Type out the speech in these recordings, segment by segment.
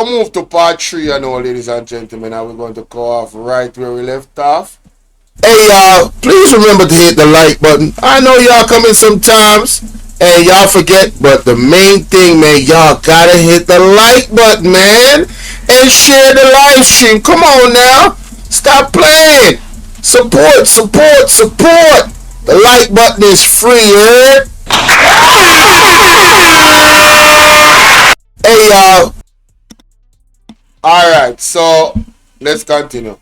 Move to part 3 now, ladies and gentlemen, and we're going to go off right where we left off. Hey y'all, please remember to hit the like button. I know y'all come in sometimes and y'all forget, but the main thing, man, y'all gotta hit the like button, man, and share the live stream. Come on now, stop playing. Support, support, support. The like button is free, heard? Hey y'all. Alright, so let's continue.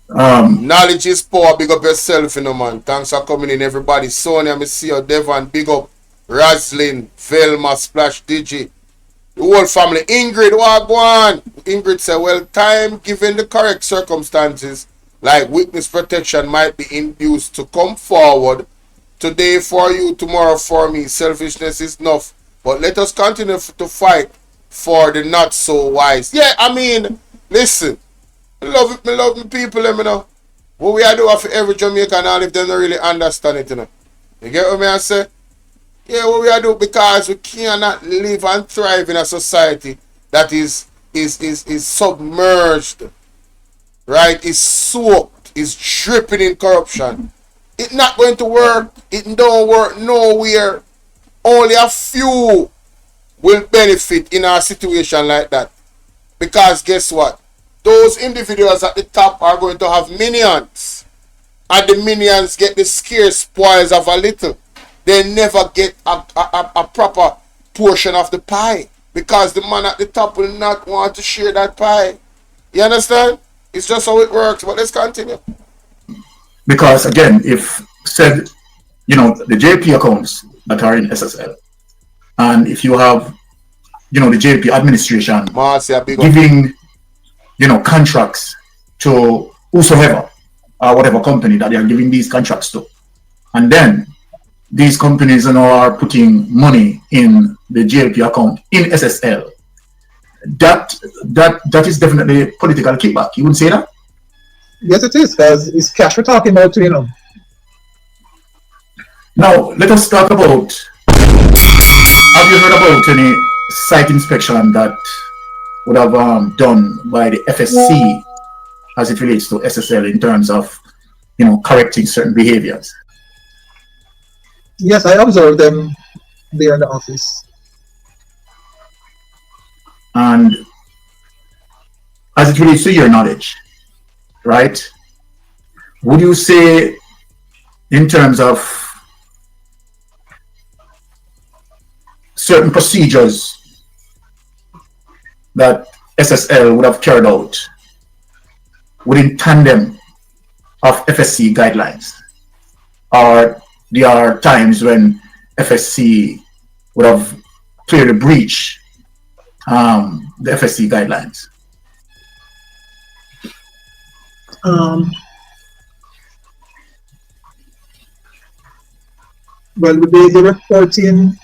Knowledge is power. Big up yourself, man. Thanks for coming in, everybody. Sonia, me see you. Devon, big up. Raslin, Velma, Splash, Digi, the whole family. Ingrid, Wagwan. Ingrid said, well, time given the correct circumstances, like witness protection might be induced to come forward. Today for you, tomorrow for me. Selfishness is enough. But let us continue to fight for the not so wise. Yeah, I mean, listen. Me love me people, let me know. What we are doing for every Jamaican, all if they don't really understand it, you know. You get what I say? Yeah, what we are doing because we cannot live and thrive in a society that is submerged, right? Is soaked, is dripping in corruption. It's not going to work. It don't work nowhere. Only a few will benefit in a situation like that. Because guess what? Those individuals at the top are going to have minions. And the minions get the scarce spoils of a little. They never get a proper portion of the pie. Because the man at the top will not want to share that pie. You understand? It's just how it works. But let's continue. Because again, if said, the JP accounts that are in SSL, and if you have, the JP administration giving, contracts to whosoever or whatever company that they are giving these contracts to, and then these companies are putting money in the JP account in SSL, that is definitely political kickback. You wouldn't say that? Yes, it is, because it's cash we're talking about, Now, let us talk about, have you heard about any site inspection that would have done by the FSC as it relates to SSL in terms of, correcting certain behaviors? Yes, I observed them there in the office. And as it relates to your knowledge, right? Would you say, in terms of certain procedures that SSL would have carried out within tandem of FSC guidelines, or there are times when FSC would have clearly breached the FSC guidelines? Well, the reporting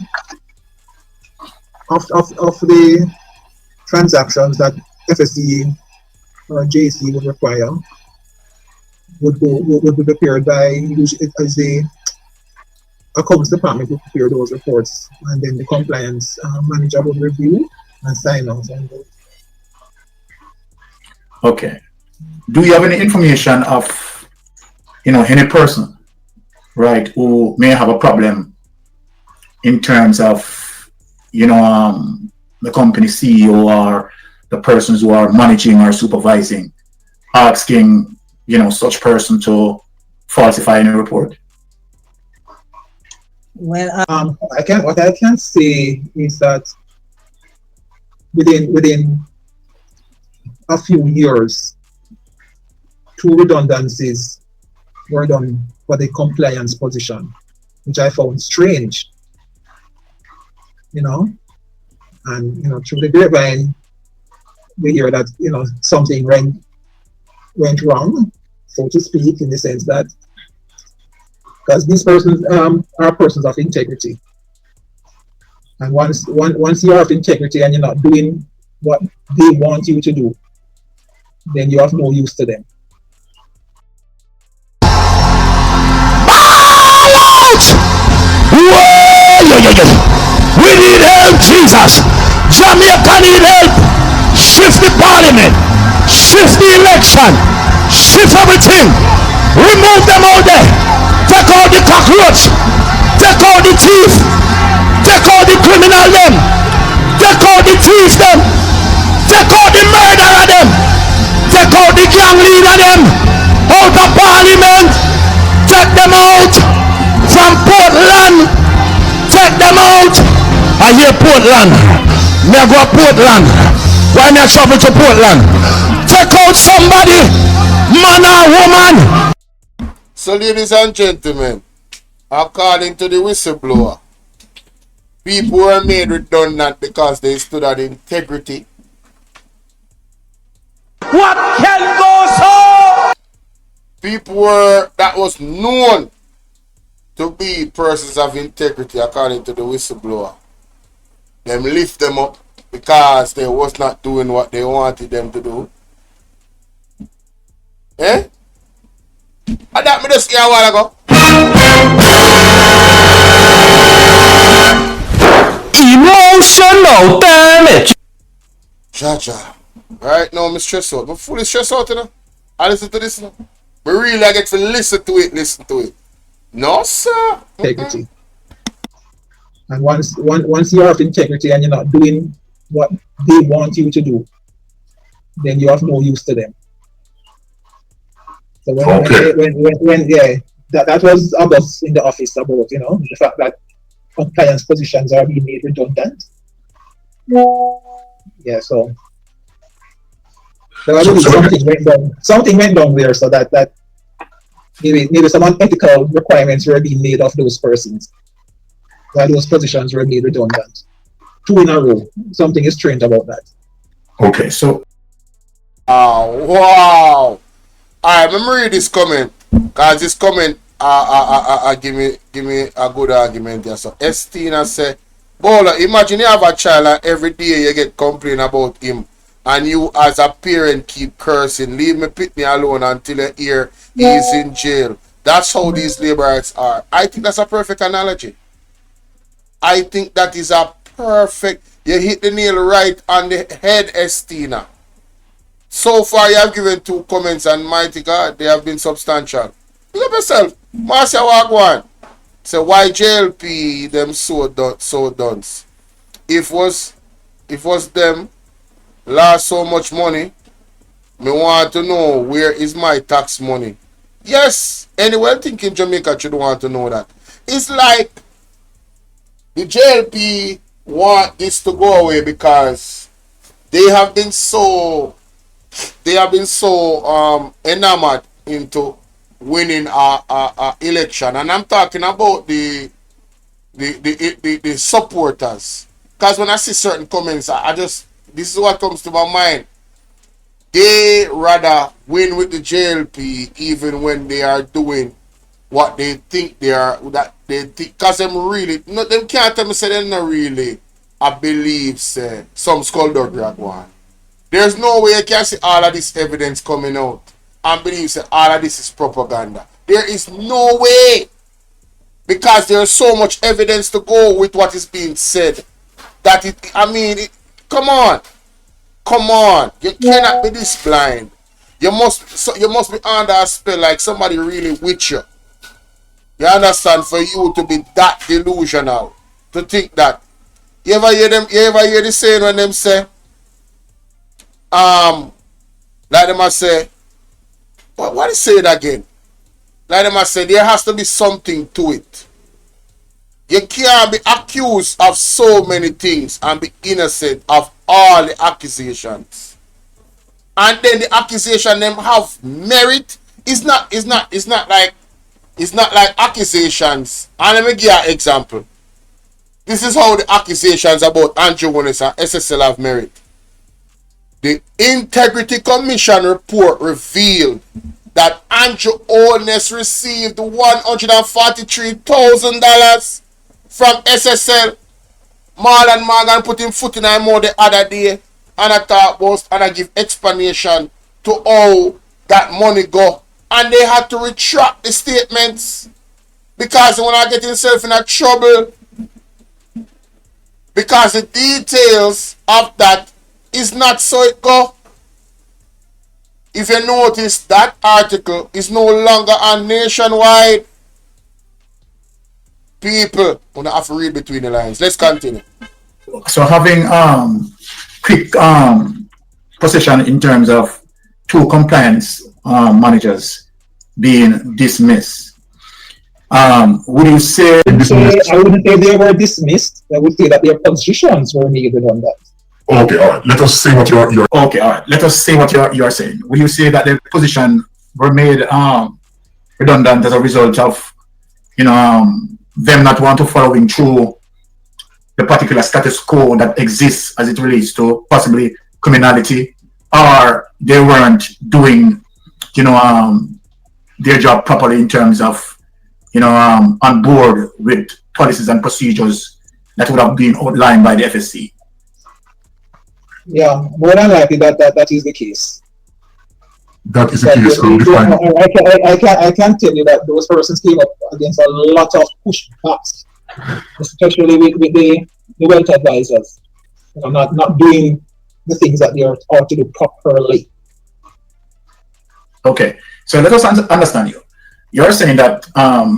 of the transactions that FSC or JC would require would be prepared by as the accounts department would prepare those reports, and then the compliance manager would review and sign off on those. Okay. Do you have any information of, any person, right, who may have a problem in terms of, the company CEO or the persons who are managing or supervising, asking, such person to falsify any report? Well, what I can say is that within a few years, 2 redundancies were done for the compliance position, which I found strange. And through the grapevine, we hear that something went wrong, so to speak, in the sense that because these persons are persons of integrity, and once you are of integrity and you're not doing what they want you to do, then you have no use to them. We need help, Jesus. Jamaica need help. shift the parliament, shift the election, shift everything, remove them out there, take out the cockroach, take out the thief, take out the criminal them, take out the thief them, take out the murderer them, take out the gang leader them, out of parliament, take them out from Portland, take them out. I hear Portland, me I go to Portland, why me I travel to Portland, take out somebody, man or woman. So ladies and gentlemen, according to the whistleblower, people were made redundant because they stood on integrity. What can go so? People were that was known to be persons of integrity according to the whistleblower. Them lift them up because they was not doing what they wanted them to do. Eh? And that me just hear a while ago. Emotional damage. Cha. Right now, I'm stressed out. I'm fully stressed out, you know. I listen to this now. But really, I get to listen to it. No, sir. Integrity. And once you have integrity and you're not doing what they want you to do, then you have no use to them. So that was us in the office about, you know, the fact that compliance positions are being made redundant. Yeah, so something went down there, so that maybe some unethical requirements were being made of those persons. That those positions were made redundant. 2 in a row. Something is strange about that. Okay, so wow. Alright, let me read this comment. Cause this comment give me a good argument here. So Estina said, Bolo, imagine you have a child and every day you get complain about him, and you as a parent keep cursing, leave me Pitney alone until you hear he's in jail. That's how these labor rights are. I think that's a perfect analogy. I think that is a perfect, you hit the nail right on the head, Estina. So far you have given 2 comments, and mighty God, they have been substantial. Look up yourself. Marcia Wagwan. Say why JLP them so dunce. If was them lost so much money, me want to know where is my tax money. Yes, anyone thinking Jamaica should want to know that. It's like the JLP want this to go away because they have been so enamored into winning a election, and I'm talking about the supporters. Because when I see certain comments, I just, this is what comes to my mind. They rather win with the JLP even when they are doing what they think they are, that they think, because them really, no, them can't tell me say they're not really, I believe, say, some skullduggery at one. There's no way you can see all of this evidence coming out and believe say all of this is propaganda. There is no way, because there's so much evidence to go with what is being said that it, I mean, come on, you cannot be this blind. You must be under a spell, like somebody really with you. You understand? For you to be that delusional, to think that. You ever hear the saying when them say, like them I say, what is it again? Like them I say, there has to be something to it. You can't be accused of so many things and be innocent of all the accusations. And then the accusation them have merit. It's not like accusations. And let me give you an example. This is how the accusations about Andrew Willis and SSL have merit. The Integrity Commission report revealed that Andrew Holness received $143,000 from SSL. Marlon Morgan put him foot in my mouth the other day, and I thought was, and I give explanation to how that money go. And they had to retract the statements because when I get himself in a trouble, because the details of that It's not so it go. If you notice, that article is no longer on Nationwide. People, we have to read between the lines. Let's continue. So having quick position in terms of 2 compliance managers being dismissed. Would you say? I wouldn't say they were dismissed. I would say that their positions were made redundant. Okay, all right. Let us see what you're. Okay, all right. Let us see what you're saying. Would you say that their position were made redundant as a result of, them not want to following through the particular status quo that exists as it relates to possibly criminality, or they weren't doing, their job properly in terms of, on board with policies and procedures that would have been outlined by the FSC? Yeah, more than likely that is the case. That is the case. I can tell you that those persons came up against a lot of pushbacks, especially with the wealth advisors, not doing the things that they ought to do properly. Okay, so let us understand you. You're saying that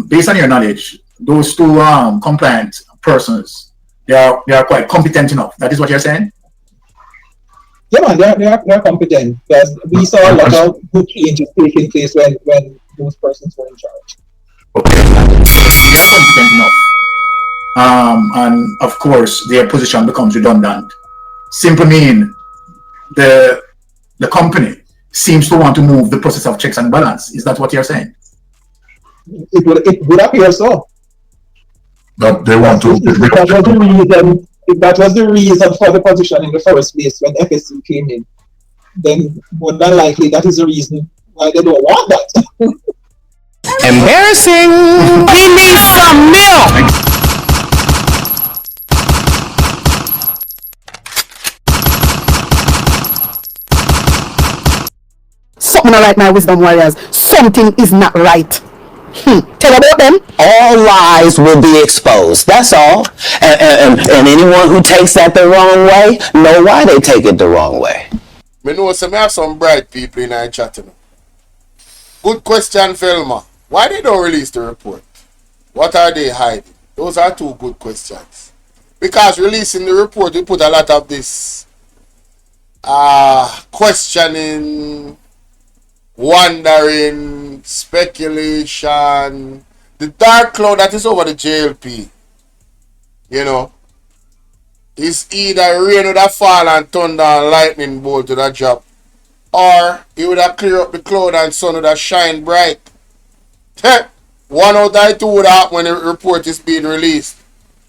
based on your knowledge, those 2 compliant persons, they are quite competent enough. That is what you're saying? Yeah, man, they're competent, because we saw a lot of good changes taking place when those persons were in charge. Okay, they are competent enough, and of course their position becomes redundant. Simply mean the company seems to want to move the process of checks and balance. Is that what you're saying? It would appear so. That they want to. If that was the reason for the position in the first place when FSC came in, then more than likely that is the reason why they don't want that. Embarrassing. He needs some milk. Something not right, my wisdom warriors. Something is not right. Tell about them. All lies will be exposed. That's all. And anyone who takes that the wrong way know why they take it the wrong way. Me know some have some bright people in our chat. Good question, Velma. Why they don't release the report? What are they hiding? Those are 2 good questions. Because releasing the report, we put a lot of this questioning, wondering, speculation, the dark cloud that is over the JLP, is either rain would have fall and thunder and lightning bolt to that drop, or it would have clear up the cloud and sun would have shine bright. One out of 2 would happen when the report is being released.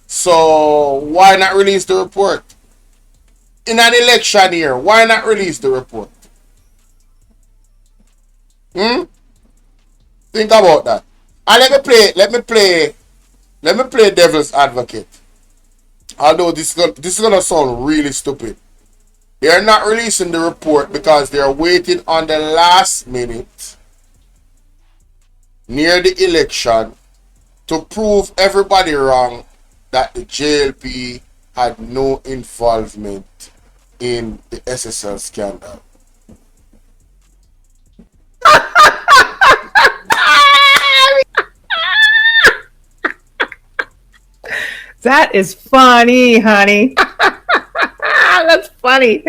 So why not release the report? In an election year, why not release the report? Think about that. And let me play devil's advocate. Although this is gonna sound really stupid. They are not releasing the report because they are waiting on the last minute near the election to prove everybody wrong that the JLP had no involvement in the SSL scandal. That is funny, honey. That's funny.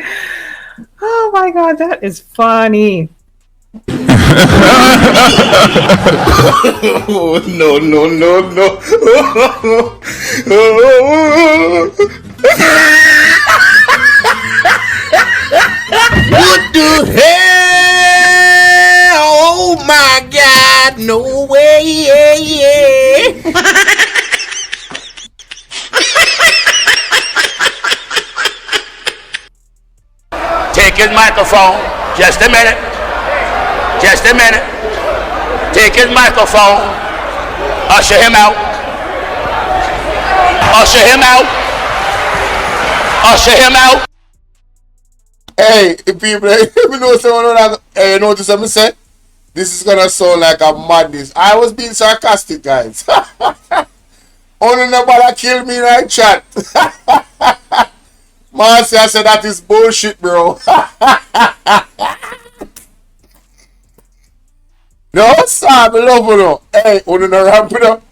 Oh my God, that is funny. Oh, no. What the hell? Oh my God, no way. Take his microphone. Just a minute. Take his microphone. Usher him out. Hey, people, you know someone hey, you notice what I said? This is gonna sound like a madness. I was being sarcastic, guys. Only nobody kill me in that chat. Marcy, I said that is bullshit, bro. No, sir, I love you. No. Hey, you no ramp it up.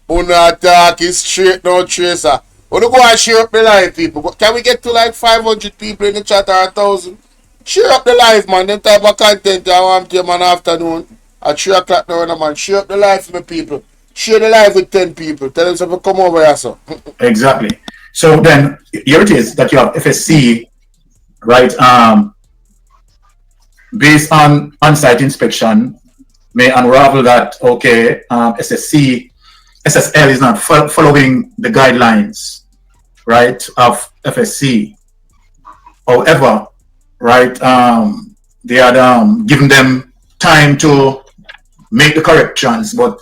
You not talk is straight, no tracer. You go and share up the live, people. Can we get to like 500 people in the chat or 1,000? Share up the live, man. Them type of content I want to man afternoon at 3 o'clock now, man. Share up the live for my people. Share the live with 10 people. Tell them to come over here, so. Exactly. So then, here it is that you have FSC, right? Based on on-site inspection, may unravel that, okay, SSL is not following the guidelines, right, of FSC. However, right, they had given them time to make the corrections, but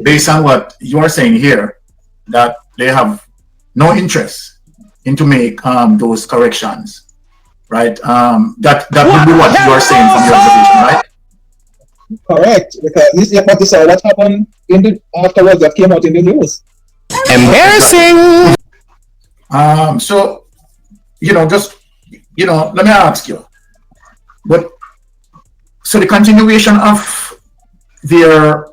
based on what you are saying here, that they have no interest in to make those corrections, right? That would be what you are saying from your observation, right? Correct, because you saw what happened in the afterwards that came out in the news. Embarrassing. So, just, let me ask you, but so the continuation of their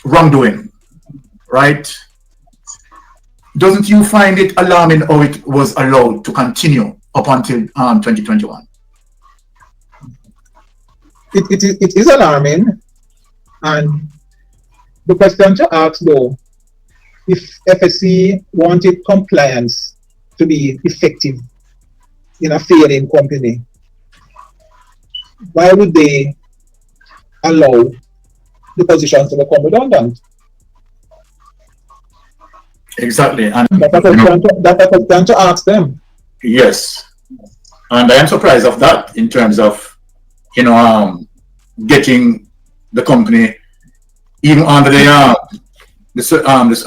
wrongdoing, right? Doesn't you find it alarming how it was allowed to continue up until 2021? It is alarming, and the question to ask though, if FSC wanted compliance to be effective in a failing company, why would they allow the positions to become redundant? Exactly, and that's a question to ask them. Yes, and I am surprised of that in terms of getting the company even under the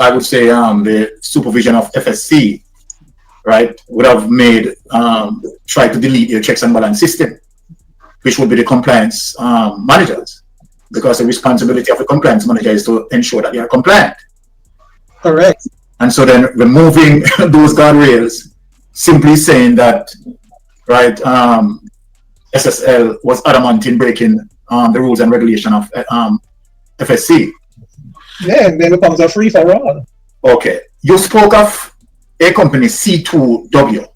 I would say the supervision of FSC, right, would have made try to delete your checks and balance system, which would be the compliance managers, because the responsibility of the compliance manager is to ensure that they are compliant. Correct. And so then removing those guardrails, simply saying that, right, SSL was adamant in breaking the rules and regulation of FSC. Yeah, then it becomes a free for all. Okay, you spoke of a company, C2W,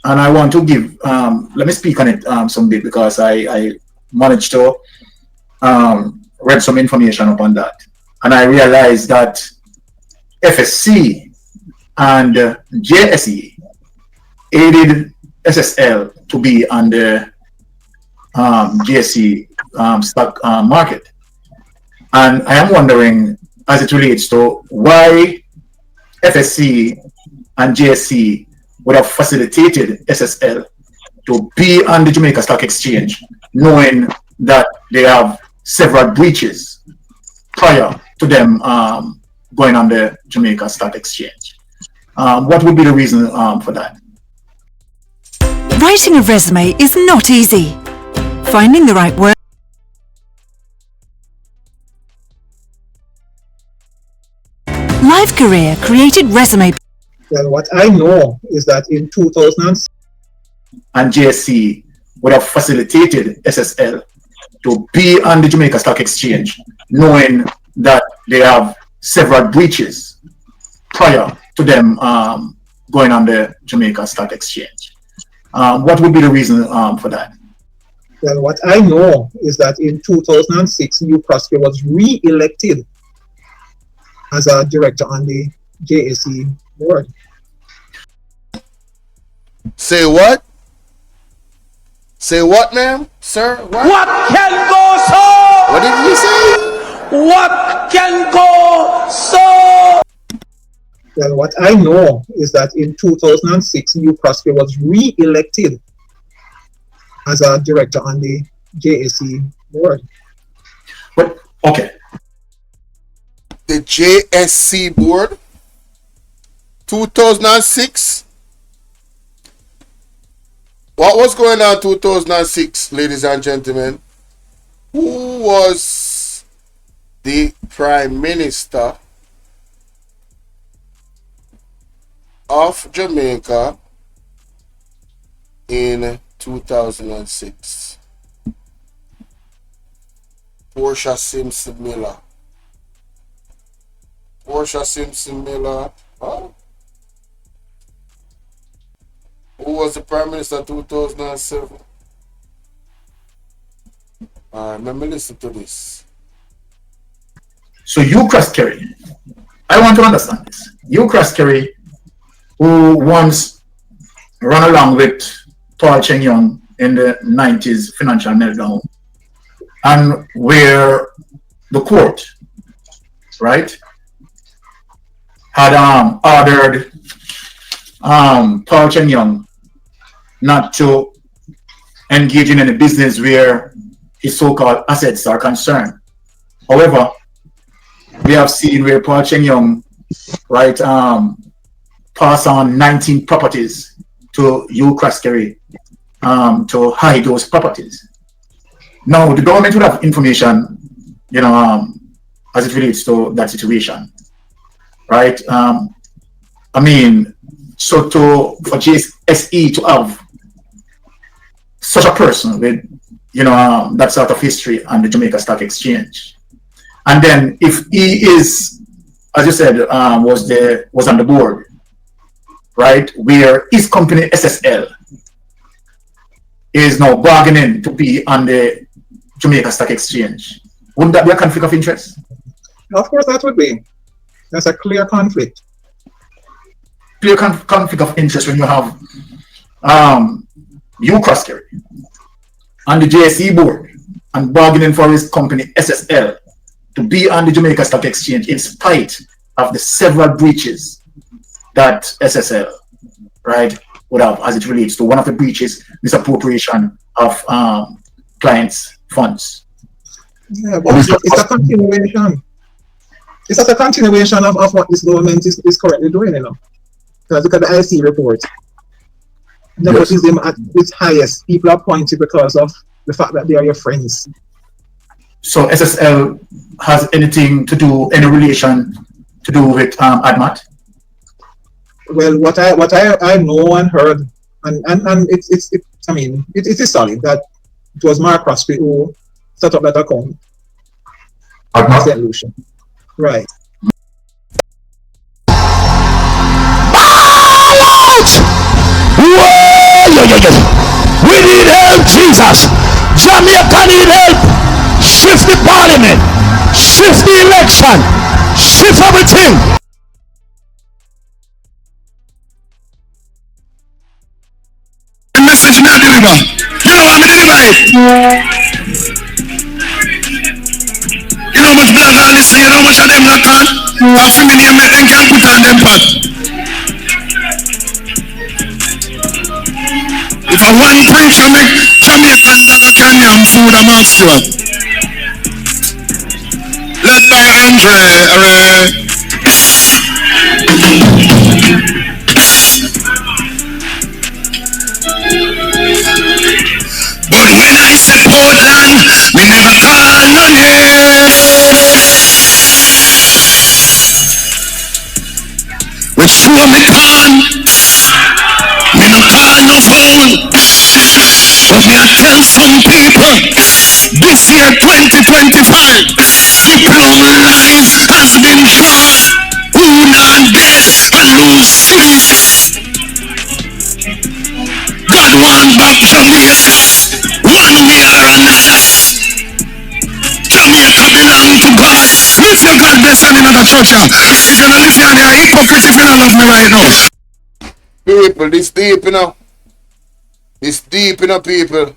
and I want to give, let me speak on it some bit, because I managed to read some information upon that, and I realized that FSC and JSE aided SSL to be on the JSE stock market. And I am wondering, as it relates to why FSC and JSE would have facilitated SSL to be on the Jamaica Stock Exchange, knowing that they have several breaches prior to them going on the Jamaica Stock Exchange. What would be the reason for that? Writing a resume is not easy. Finding the right word. Live Career created resume. Well, what I know is that in 2006, and JSE would have facilitated SSL to be on the Jamaica Stock Exchange, knowing that they have several breaches prior to them going on the Jamaica Stock Exchange. What would be the reason for that? Well, what I know is that in 2006, New Prosper was re-elected as a director on the JSE board. Say what? Say what, ma'am? Sir? What can go so? What did you say? What can go so? Well, what I know is that in 2006, New Prosper was re-elected as a director on the JSE board. But, okay. The JSC board? 2006? What was going on in 2006, ladies and gentlemen? Who was the Prime Minister of Jamaica in 2006. Portia Simpson Miller. Portia Simpson Miller. Huh? Who was the Prime Minister in 2007? Alright, let me listen to this. So you, Chris Kerry, I want to understand this. You, Chris Kerry, who once ran along with Paul Cheng Young in the 90s financial meltdown, and where the court, right, had ordered Paul Cheng Young not to engage in any business where his so-called assets are concerned. However, we have seen where Paul Cheng Young, right, pass on 19 properties to Hugh Craskery to hide those properties. Now, the government would have information, you know, as it relates to that situation, right? I mean, so for JSE to have such a person with, you know, that sort of history on the Jamaica Stock Exchange, and then if he is, as you said, was on the board, right, where his company SSL is now bargaining to be on the Jamaica Stock Exchange, wouldn't that be a conflict of interest? Of course, that would be. That's a clear conflict. Clear conflict of interest when you have Hugh Croskery on the JSE board and bargaining for his company SSL to be on the Jamaica Stock Exchange in spite of the several breaches that SSL, right, would have as it relates to one of the breaches, misappropriation of clients' funds. Yeah, but it's a continuation. It's just a continuation of what this government is currently doing, you know. Because look at the IC report. Nepotism at its highest. People are appointed because of the fact that they are your friends. So SSL has anything to do, any relation to do with Admat? Well, what I know and heard, and it's I mean it is solid that it was Mark Crosby who set up that account. Admat? St. Lucia. Right. We need help, Jesus. Jamaica need help. Shift the parliament. Shift the election. Shift everything. The message not deliver. You know what I'm deliver it. You know much blog I listen. You know much of them black on. After me name make them can put on them pot. If I one preacher make Jamaican dagger can yam food a mouthful. Led by Andre. But when I said Portland, me never call no name. We show me pan, me no call no phone. But me I tell some people, this year 2025, diploma life has been short. Who not dead and lose sleep. God one back Jamaica, one way or another. Jamaica belong to God. Live your God bless and another church. If you don't live here, they are hypocrite if you don't love me right now. People, this deep, you know. This deep, you know, people.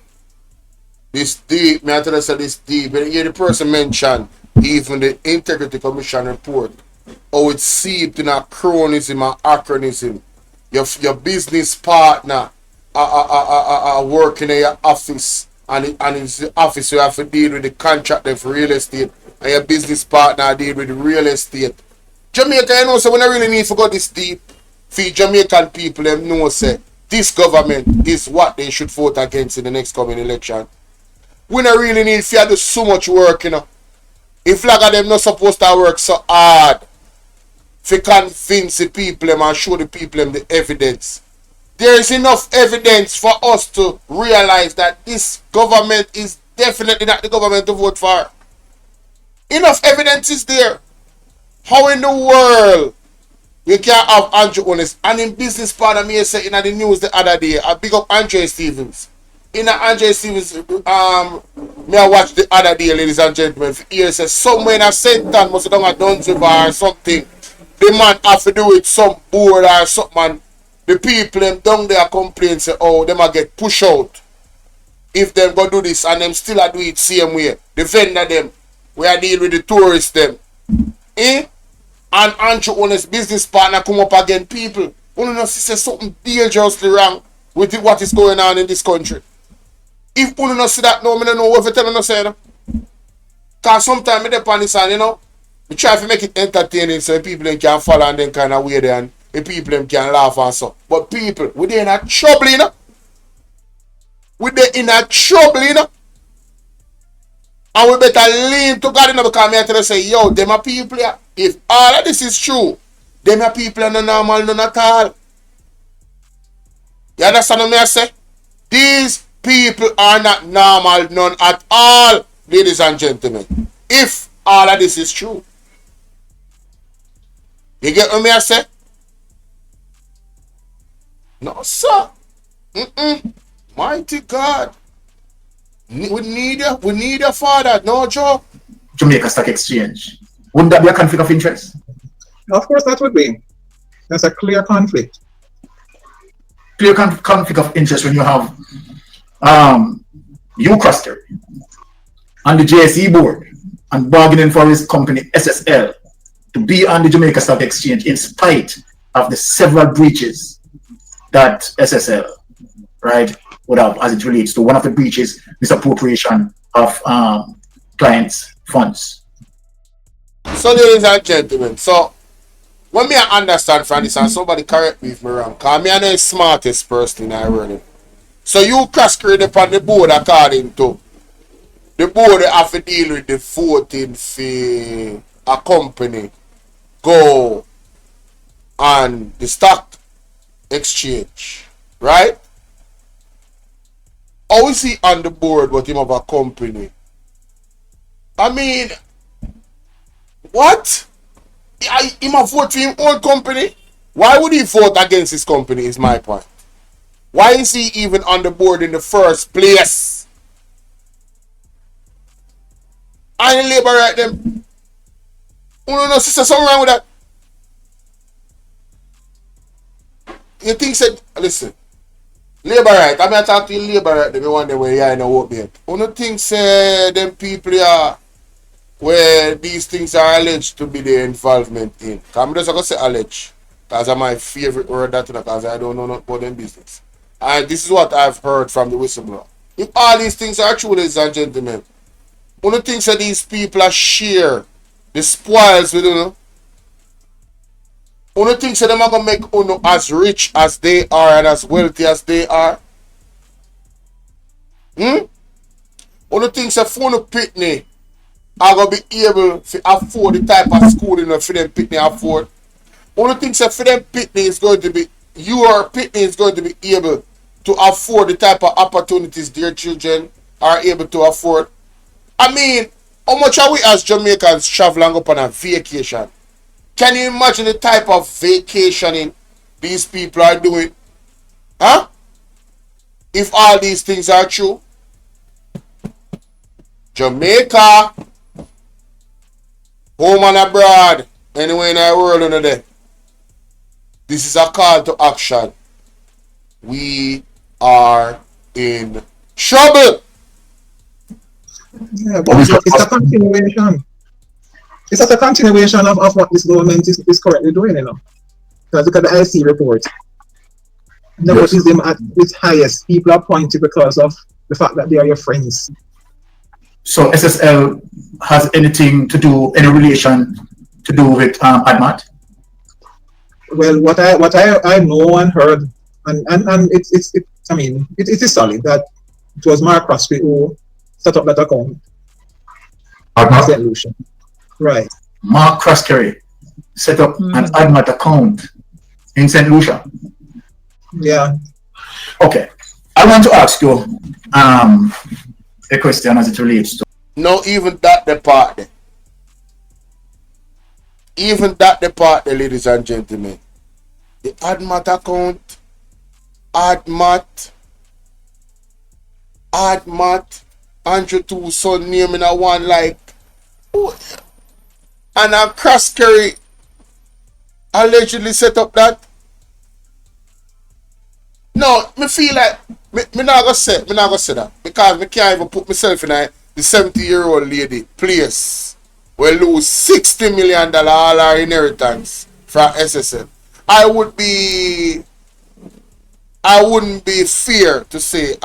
This deep, me I tell you, say this deep. You hear the person mention, even the Integrity Commission report, how it's seeped in a cronyism and acronism. Your business partner working in your office, and in the office you have to deal with the contract for real estate, and your business partner deal with the real estate. Jamaica, you know, so we don't really need to go this deep. For Jamaican people, them know say this government is what they should vote against in the next coming election. We don't really need to do so much work, you know. If like them not supposed to work so hard to convince the people and show the people the evidence. there is enough evidence for us to realize that this government is definitely not the government to vote for. Enough evidence is there. How in the world you can't have Andrew Honest? And in business part of me say in the news the other day, I big up Andre Stevens. In Andre Stevens, me I watched the other day, ladies and gentlemen, here says somewhere in a Senton must have done a Duns River or something. The man have to do with some board or something. The people them down there complain say, oh, them a get pushed out if them go do this and them still a do it same way. The vendor them, we are deal with the tourists them. Eh? And Andrew Honest business partner come up against people. Only know say something dangerously wrong with what is going on in this country. If you don't see that, no, I don't know what to tell you say. Because sometimes I depend on this and, you know, we try to make it entertaining so people can follow and then kind of way there and the people can laugh and so. But people, we're in a trouble, you know. We're in a trouble, you know. And we better lean to God, you know, because I tell you say, yo, them are people here. If all of this is true, them are people are not normal, none at all. You understand what I say? These people are not normal, none at all, ladies and gentlemen. If all of this is true. You get what I say? No, sir. Mighty God. We need a father, no joke. Jamaica Stock Exchange. Wouldn't that be a conflict of interest? Of course, that would be. That's a clear conflict. Clear conflict of interest when you have you Custer on the JSE board and bargaining for his company SSL to be on the Jamaica Stock Exchange in spite of the several breaches that SSL, right, would have as it relates to one of the breaches, misappropriation of clients' funds. So, ladies and gentlemen, so when me I understand from this, and somebody correct me if I'm wrong, because me I know the smartest person in the world. So you cross-grade upon the board according to the board have to deal with the voting for a company go on the stock exchange, right? How is he on the board but him of a company? I mean, what? Him a vote for his own company? Why would he vote against his company is my point. Why is he even on the board in the first place? I labor right them. You know, sister, something wrong with that. You think said, listen, labor right. I mean, I talk to you labor right them. You wonder where you are in a work there. You don't think say them people are where these things are alleged to be their involvement in. I'm just going to say alleged. Because that's my favorite word that because I don't know nothing about them business. And this is what I've heard from the whistleblower. If all these things are true, ladies and gentlemen, one of the things that these people are share the spoils with you. One of the things that them are going to make you as rich as they are and as wealthy as they are. One of the things that Fono Pitney are going to be able to afford the type of schooling for them Pitney afford. One of the things that for them Pitney is going to be, your Pitney is going to be able to afford the type of opportunities their children are able to afford. I mean, how much are we as Jamaicans traveling up on a vacation? Can you imagine the type of vacationing these people are doing? Huh? If all these things are true. Jamaica, home and abroad, anywhere in the world under there. This is a call to action. We are in trouble. Yeah, but it's a continuation. It's just a continuation of what this government is currently doing, you know. Because look at the IC report. Nepotism at its highest. People are pointed because of the fact that they are your friends. So SSL has anything to do, any relation to do with Admat? Well, what I know and heard, and it is solid that it was Mark Crosby who set up that account. Admat? St. Lucia. Right. Mark Crosby set up an Admat account in St. Lucia. Yeah. Okay. I want to ask you a question as it relates to. No, even that depart. Even that depart, ladies and gentlemen. The Admat account, Admat, Andrew two son name in a one like, and a cross carry allegedly set up that. No, me feel like me not gonna say that because me can't even put myself in the 70-year-old lady place where lose $60 million all our inheritance from SSL. I wouldn't be fair to say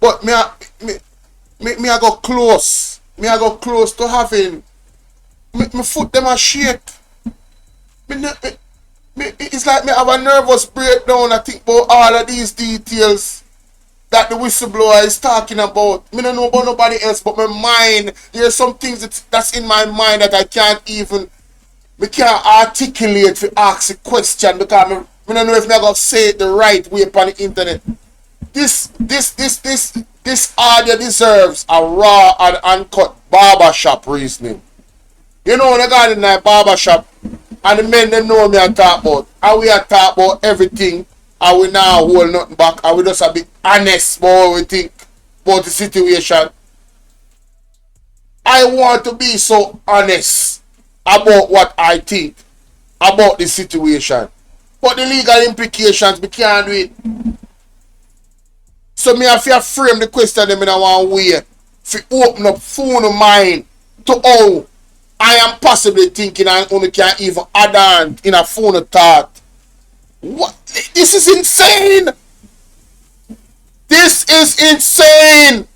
but me I go close. Me I go close to having me foot them a shake. It's like me have a nervous breakdown. I think about all of these details that the whistleblower is talking about. Me don't know about nobody else but my mind. There's some things that's in my mind that I can't articulate to ask a question because me don't know if I'm gonna say it the right way upon the internet. This audio deserves a raw and uncut barbershop reasoning. You know when I got in that barbershop and the men them know me and talk about. And we are talk about everything and we now hold nothing back and we just a bit honest about what we think about the situation. I want to be so honest about what I think about the situation. But the legal implications, we can't do it. So me have to frame the question them in a one way. To open up phone of mind to how I am possibly thinking and only can even add on in a phone of thought. What? This is insane! This is insane!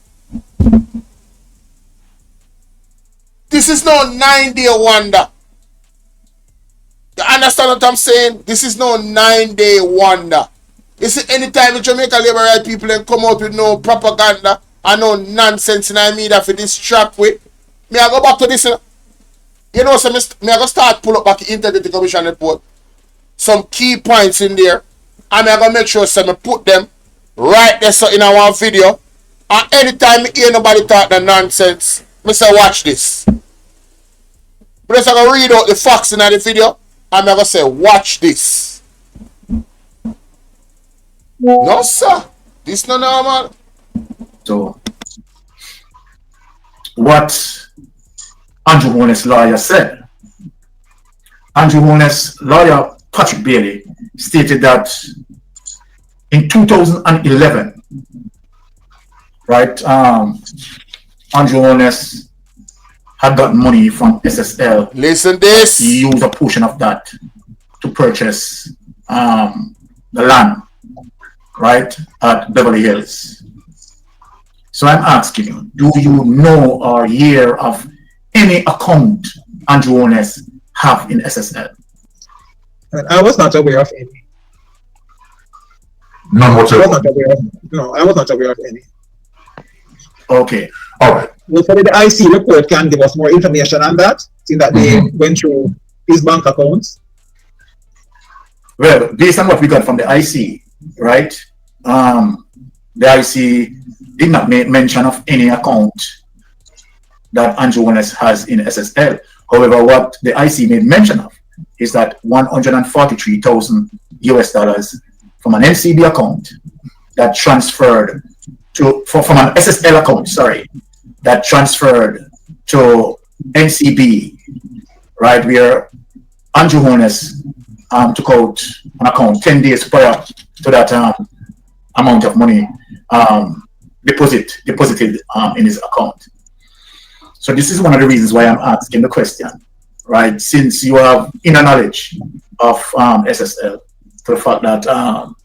This is no 9-day wonder. You understand what I'm saying? This is no 9-day wonder. You see, anytime the Jamaica labor right people then come out with no propaganda and no nonsense in the media for this trap with, me I go back to this. You know, so me I go start pull up back the Integrity Commission report. Some key points in there. And I go make sure so me put them right there so in our video. And anytime me hear nobody talk the nonsense, me say watch this. But just I go read out the facts in the video and I go say watch this. No sir. This no normal. So what Andrew Holness' lawyer said. Andrew Holness' lawyer, Patrick Bailey, stated that in 2011, right, Andrew Holness had gotten money from SSL. Listen this. He used a portion of that to purchase the land, right, at Beverly Hills. So I'm asking you, do you know or hear of any account Andrew Holness have in SSL? I was not aware of any. None whatsoever. I was not aware of any. Okay, all right. Well, probably the IC report can give us more information on that, seeing that they went through his bank accounts. Well, based on what we got from the IC, right, the IC did not make mention of any account that Andrew Holness has in SSL. However, what the IC made mention of is that $143,000 US from an NCB account that transferred to from an SSL account, that transferred to NCB, right, where Andrew Holness took out an account 10 days prior to that amount of money deposited in his account. So this is one of the reasons why I'm asking the question, right? Since you have inner knowledge of SSL, to the fact that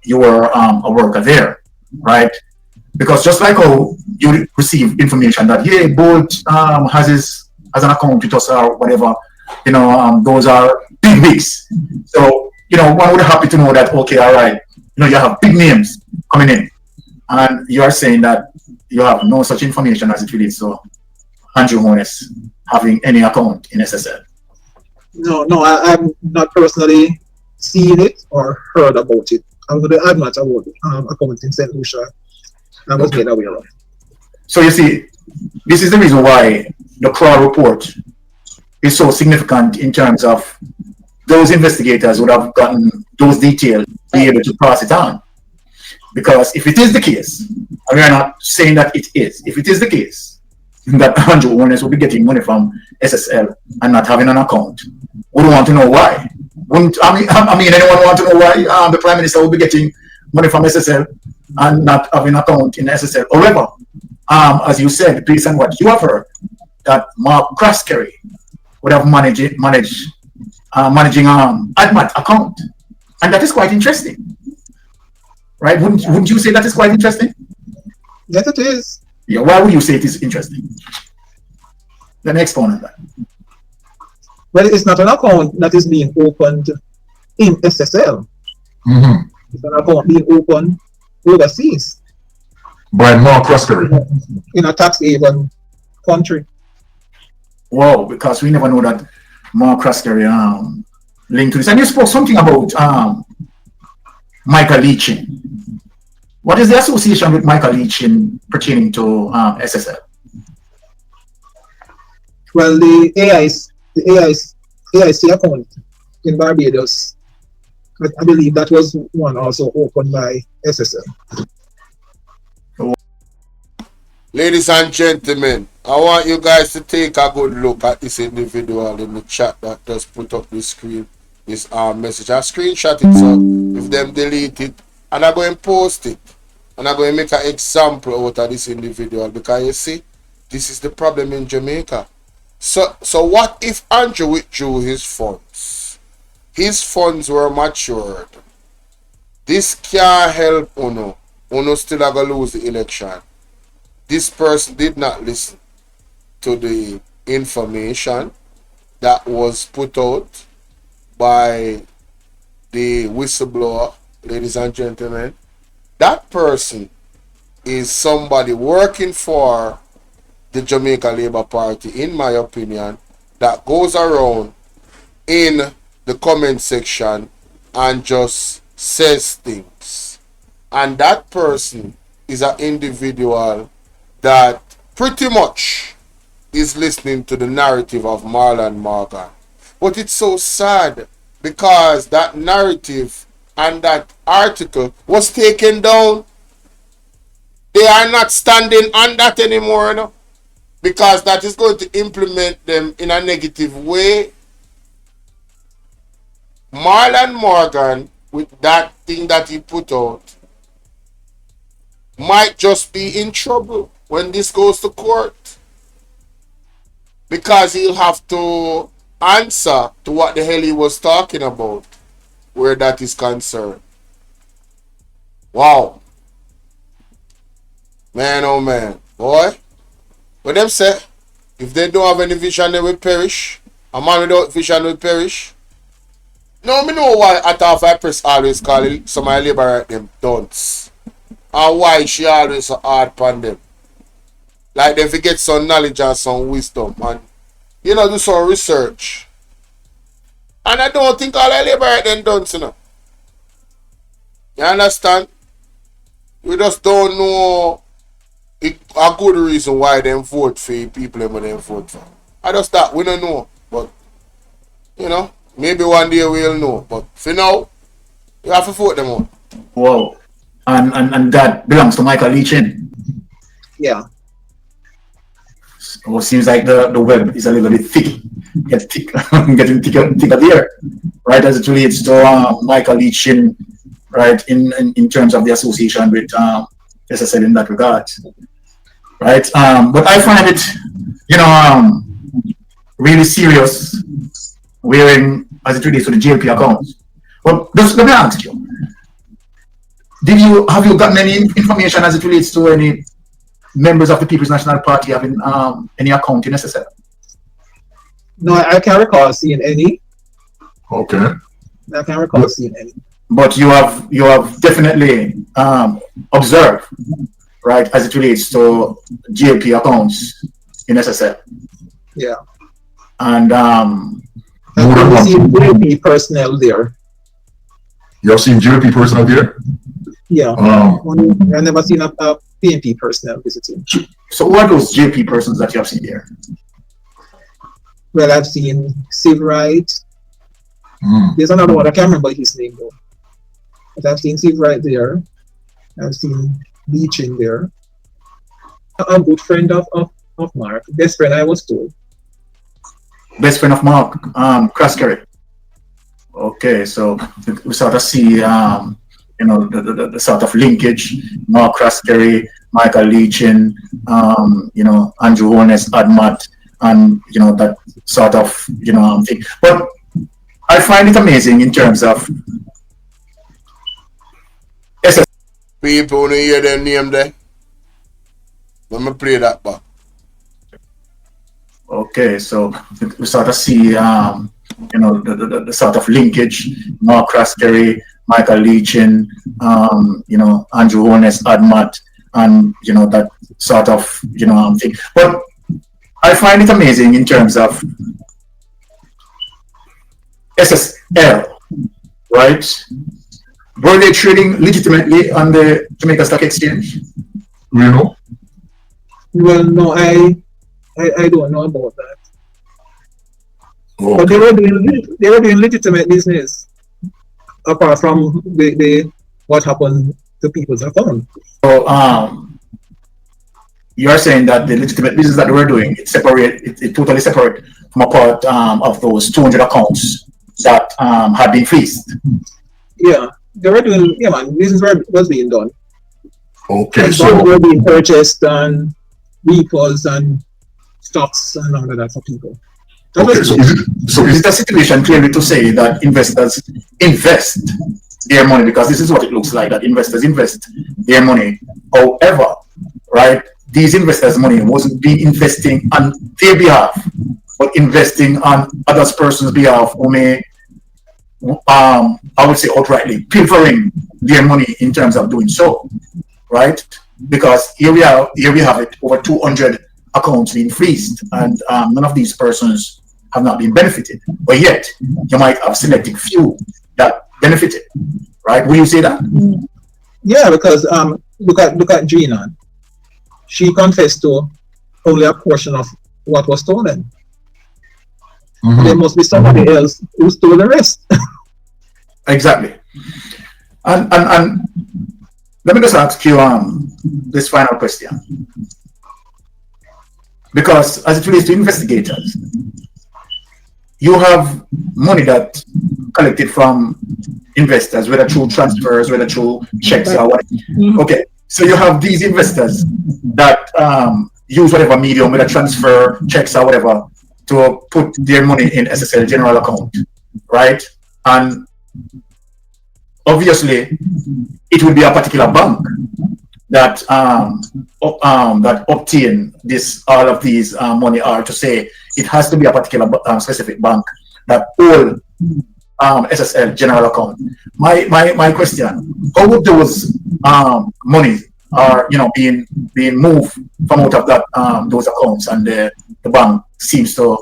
you were a worker there, right? Because just like how you receive information that Bolt has an account with us or whatever, those are big wigs. So one would be happy to know that, okay, all right, you have big names coming in, and you are saying that you have no such information as it relates to Andrew Holness having any account in SSL. No, I'm not personally seen it or heard about it and with the Admat award account in St. Lucia, I was made aware of. So you see, this is the reason why the CRA report is so significant in terms of those investigators would have gotten those details, be able to pass it on. Because if it is the case, and we are not saying that it is, if it is the case that Andrew owners will be getting money from SSL and not having an account, we don't want to know why. I mean, anyone want to know why the Prime Minister will be getting money from SSL and not having an account in SSL? However, as you said, based on what you have heard, that Mark Craskerry would have managing Admat account, and that is quite interesting, right? Wouldn't you say that is quite interesting? Yes, it is. Yeah. Why would you say it is interesting? Let me expound on that. Well, it's not an account that is being opened in SSL. Mm-hmm. It's an account being opened overseas By Mark Craskerry. in a tax haven country. Wow, because we never know that Mark Craskerry linked to this. And you spoke something about Michael Leachin. What is the association with Michael Leachin pertaining to SSL? Well, the AIC account in Barbados, I believe that was one also opened by SSL. Ladies and gentlemen, I want you guys to take a good look at this individual in the chat that just put up the screen, this message. I screenshot it, so if them delete it, and I'm going to post it, and I'm going to make an example out of this individual, because you see, this is the problem in Jamaica. So what if Andrew withdrew his funds? His funds were matured. This can't help Uno. Uno still are going to lose the election. This person did not listen to the information that was put out by the whistleblower, ladies and gentlemen. That person is somebody working for the Jamaica Labour Party, in my opinion, that goes around in the comment section and just says things. And that person is an individual that pretty much is listening to the narrative of Marlon Morgan. But it's so sad because that narrative and that article was taken down. They are not standing on that anymore, you know, because that is going to implement them in a negative way. Marlon Morgan, with that thing that he put out, might just be in trouble when this goes to court, because he'll have to answer to what the hell he was talking about where that is concerned. Wow. Man, oh man. Boy, what them say? If they don't have any vision, they will perish. A man without vision will perish. No, me know why at half I press always call some of my labor them dunce. And why she always so hard upon them. Like they forget some knowledge and some wisdom, and you know, do some research. And I don't think all I labor them dunce, you know. You understand? We just don't know a good reason why them vote for people when they vote for. I just thought we don't know, but you know, maybe one day we'll know. But for now, you have to vote them out. Wow. And that belongs to Michael Leachin. Yeah. So it seems like the web is a little bit thick. Getting thicker there. Right, as it relates to Michael Leachin, right, in terms of the association with SSL in that regard. Right. But I find it, you know, really serious wherein as it relates to the JLP accounts. But just let me ask you. Have you gotten any information as it relates to any members of the People's National Party having any account in SSL? No, I can't recall seeing any. Okay. I can't recall seeing any. But you have definitely observed, right, as it relates to GLP accounts in SSL. Yeah. And I see GLP personnel there. You have seen JP personnel there? Yeah. I've never seen a PNP personnel visiting. So what are those JP persons that you have seen there? Well, I've seen Civil Rights. There's another one, I can't remember his name though. But I've seen Civil Rights there. I've seen Beach in there. A good friend of Mark. Best friend, I was told. Best friend of Mark, Craskery. Okay, so we sort of see, the sort of linkage, Mark Craskery, Michael Leachin, Andrew Holness, Admat, and, that sort of, thing. But I find it amazing in terms of people who hear their name there. Let me play that back. Okay, so we sort of see, the sort of linkage, Mark Craskery, Michael Leachin, Andrew Holness, Admat, and, that sort of, thing. But I find it amazing in terms of SSL, right? Were they trading legitimately on the Jamaica Stock Exchange? You Well, no, I don't know about that. Okay. But they were doing legitimate business, apart from the what happened to people's account. So you are saying that the legitimate business that they were doing, it's totally separate from a part of those 200 accounts that had been freezed. Yeah, they were doing. Yeah, man, business was being done. Okay, and so were being purchased and repos and stocks and all of that for people. Okay, so is it a situation clearly to say that investors invest their money, because this is what it looks like, that investors invest their money. However, right, these investors' money wasn't being investing on their behalf, but investing on other person's behalf who may, I would say outrightly, pilfering their money in terms of doing so, right? Because here we have it, over 200 accounts being freezed, and none of these persons have not been benefited. But yet, you might have selected few that benefited, right? Will you say that? Yeah, because look at Gina. She confessed to only a portion of what was stolen. There must be somebody else who stole the rest. Exactly. And let me just ask you this final question, because as it relates to investigators, you have money that collected from investors, whether through transfers, whether through checks or whatever. Okay, so you have these investors that use whatever medium, whether transfer, checks or whatever, to put their money in SSL general account, right? And obviously, it would be a particular bank that that obtain all of these money, or to say it has to be a particular specific bank that hold SSL general account. My question: how would those money are being moved from out of that those accounts, and the bank seems to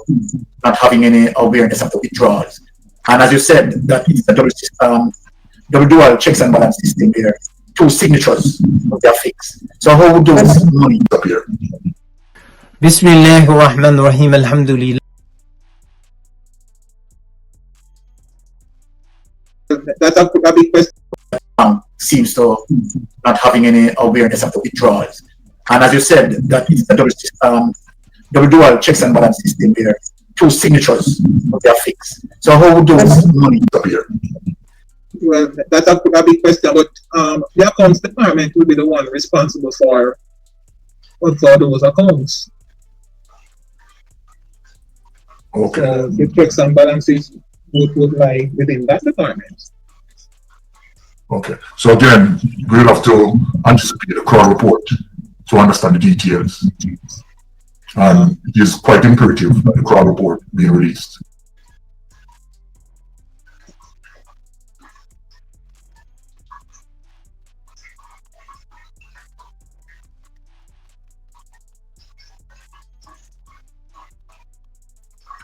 not having any awareness of the withdrawals? And as you said, that it's a double dual checks and balance system there. Two signatures of their fixed. So how would those money appear? Bismillahirrahmanirrahim. Alhamdulillah. That's a big question. Seems to not having any awareness of the withdrawals. And as you said, that it's a double dual checks and balance system there. Two signatures of their fixed. So how would those money appear? Well, that's a big question, but the accounts department will be the one responsible for those accounts. Okay. So the checks and balances would lie within that department. Okay. So again, we'll have to anticipate the crowd report to understand the details. And it is quite imperative that the crowd report be released.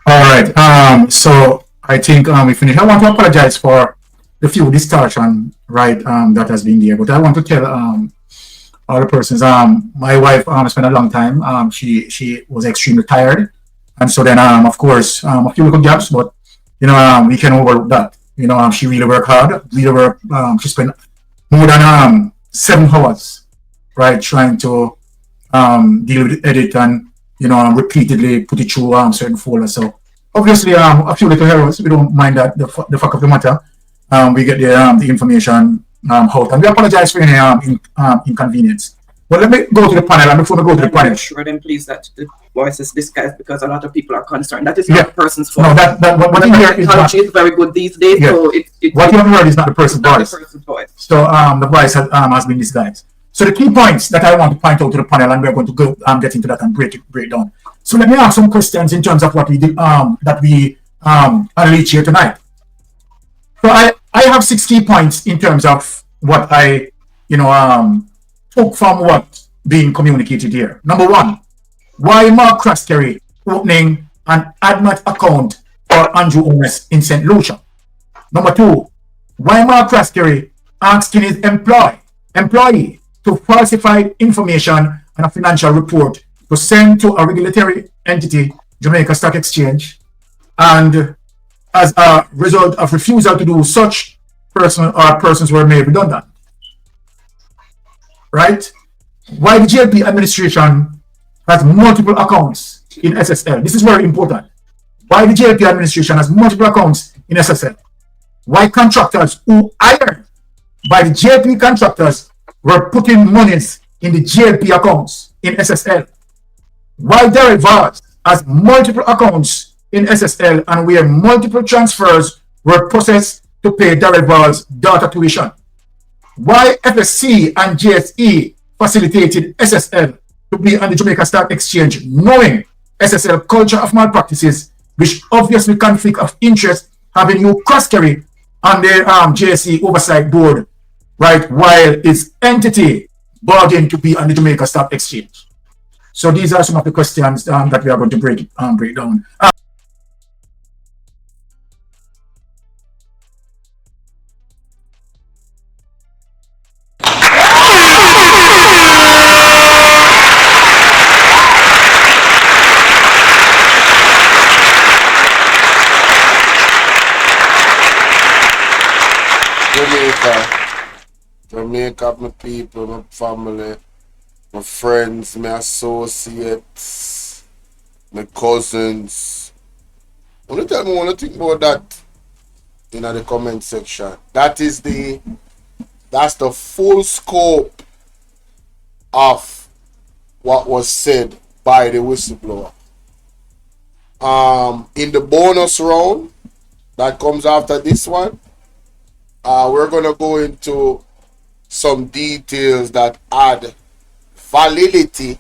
All right. So I think we finished. I want to apologize for the few distortion, right, that has been there. But I want to tell all the persons, my wife spent a long time. She was extremely tired. And so then, of course, a few little gaps, but, we can overlook that. She really worked hard, she spent more than 7 hours, right, trying to deal with edit and, repeatedly put it through certain folders. So obviously, a few little errors, we don't mind that, the fact of the matter. We get the information out, and we apologize for any inconvenience. But let me go to the panel, and before we go to the panel, assure them, please, that the voice is disguised because a lot of people are concerned. That is not the person's fault. No, what you hear is technology is very good these days, so what you have heard is not the person's voice. So the voice has been disguised. So the key points that I want to point out to the panel, and we're going to go get into that and break down. So let me ask some questions in terms of what we did, that we unleash here tonight. So I have 6 key points in terms of what I took from what being communicated here. Number 1, why Mark Craskery opening an Admat account for Andrew Omes in St. Lucia. Number 2, why Mark Craskery asking his employee to falsify information and a financial report to send to a regulatory entity, Jamaica Stock Exchange, and as a result of refusal to do such, persons were made redundant. Right? Why the JP administration has multiple accounts in SSL. This is very important. Why the JP administration has multiple accounts in SSL. Why contractors who hired by the JP contractors were putting monies in the JP accounts in SSL. Why Derek Vars has multiple accounts in SSL and where multiple transfers were processed to pay Derek Vars' daughter tuition. Why FSC and JSE facilitated SSL to be on the Jamaica Stock Exchange, knowing SSL culture of malpractices, which obviously conflict of interest, having you cross-carry on the JSE oversight board, right, while its entity bargained to be on the Jamaica Stock Exchange. So these are some of the questions that we are going to break down. Jamaica, my people, my family, my friends, my associates, my cousins. Want to tell me what you think about that in the comment section. That's the full scope of what was said by the whistleblower. In the bonus round that comes after this one, we're gonna go into some details that add validity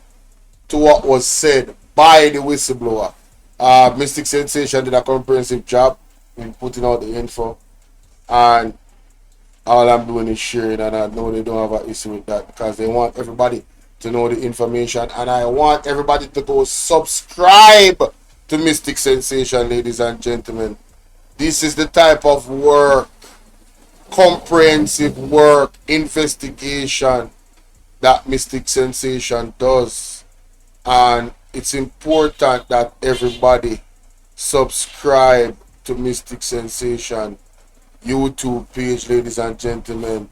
to what was said by the whistleblower. Mystic Sensation did a comprehensive job in putting out the info, and all I'm doing is sharing, and I know they don't have an issue with that because they want everybody to know the information, and I want everybody to go subscribe to Mystic Sensation, ladies and gentlemen. This is the type of work, comprehensive work, investigation that Mystic Sensation does, and it's important that everybody subscribe to Mystic Sensation YouTube page, ladies and gentlemen,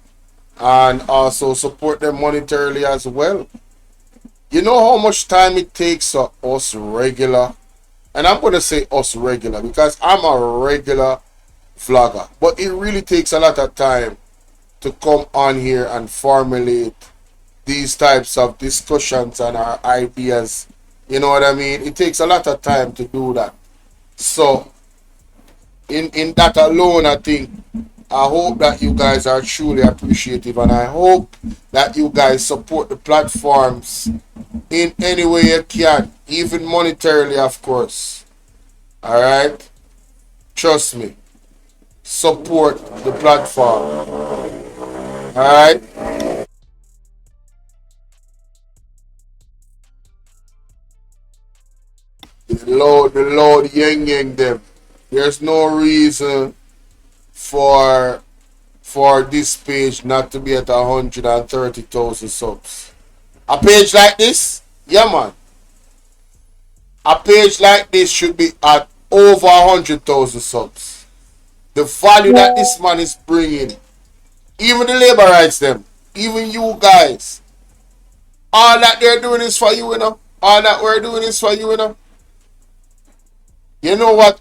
and also support them monetarily as well. You know how much time it takes for us regular, and I'm going to say us regular because I'm a regular vlogger, but it really takes a lot of time to come on here and formulate these types of discussions and our ideas. You know what I mean? It takes a lot of time to do that. So in that alone, I hope that you guys are truly appreciative, and I hope that you guys support the platforms in any way you can, even monetarily, of course. All right, trust me, support the platform. All right. The Lord yang them. There's no reason for for this page not to be at 130,000 subs. A page like this, yeah man. A page like this should be at over 100,000 subs. The value that this man is bringing, even the labor rights them, even you guys, all that they're doing is for you, you know. All that we're doing is for you, you know. You know what?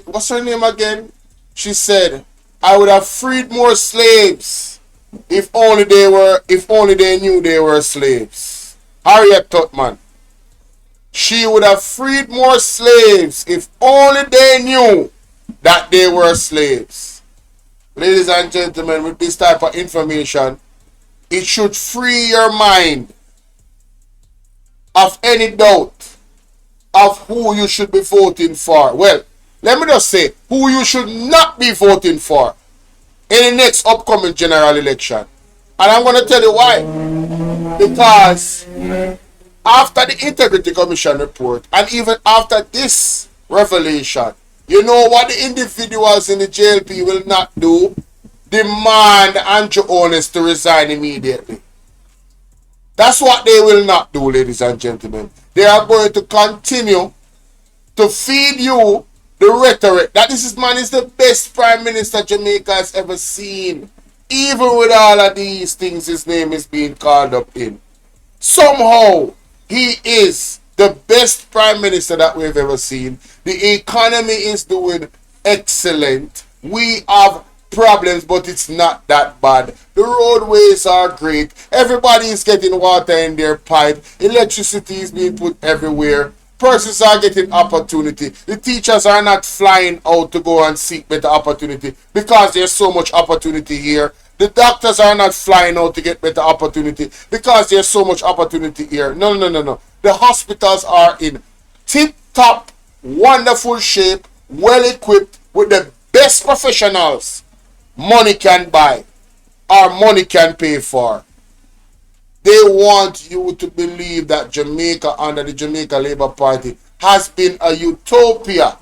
What's her name again? She said, "I would have freed more slaves if only they knew they were slaves." Harriet Tubman. She would have freed more slaves if only they knew that they were slaves. Ladies and gentlemen, with this type of information, it should free your mind of any doubt of who you should be voting for. Well, let me just say who you should not be voting for in the next upcoming general election. And I'm going to tell you why. Because after the Integrity Commission report and even after this revelation, you know what the individuals in the JLP will not do? Demand Andrew Honest to resign immediately. That's what they will not do, ladies and gentlemen. They are going to continue to feed you the rhetoric that this man is the best prime minister Jamaica has ever seen. Even with all of these things his name is being called up in. Somehow, he is the best prime minister that we've ever seen. The economy is doing excellent. We have problems, but it's not that bad. The roadways are great. Everybody is getting water in their pipe. Electricity is being put everywhere. Persons are getting opportunity. The teachers are not flying out to go and seek better opportunity because there's so much opportunity here. The doctors are not flying out to get better opportunity because there's so much opportunity here. No. The hospitals are in tip-top, wonderful shape, well-equipped with the best professionals money can buy or money can pay for. They want you to believe that Jamaica under the Jamaica Labour Party has been a utopia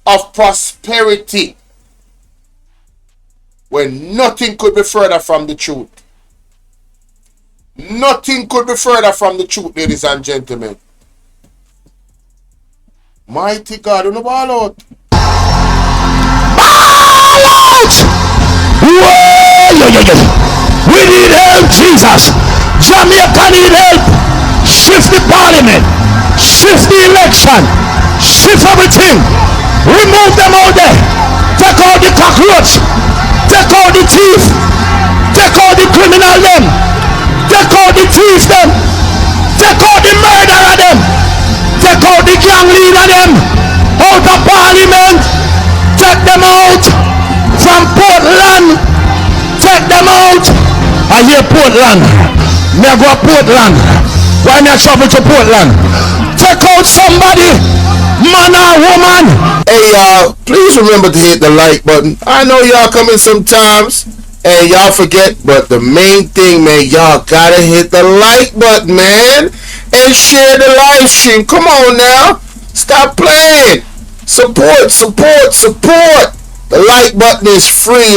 of prosperity when nothing could be further from the truth. Nothing could be further from the truth, ladies and gentlemen. Mighty God, on the ball out. Ball out! Whoa! We need help, Jesus. Jamaica need help. Shift the parliament. Shift the election. Shift everything. Remove them out there. Take out the cockroach. Take out the thief. Take out the criminal them. Take out the thief them. Take out the murderer them. Take out the gang leader them. Out of parliament. Take them out from Portland. Take them out. I hear Portland. Me I go to Portland. Why me I travel to Portland? Take out somebody, man or woman. Hey y'all, please remember to hit the like button. I know y'all coming sometimes and y'all forget, but the main thing, man, y'all gotta hit the like button, man, and share the live stream. Come on now, stop playing. Support. The like button is free,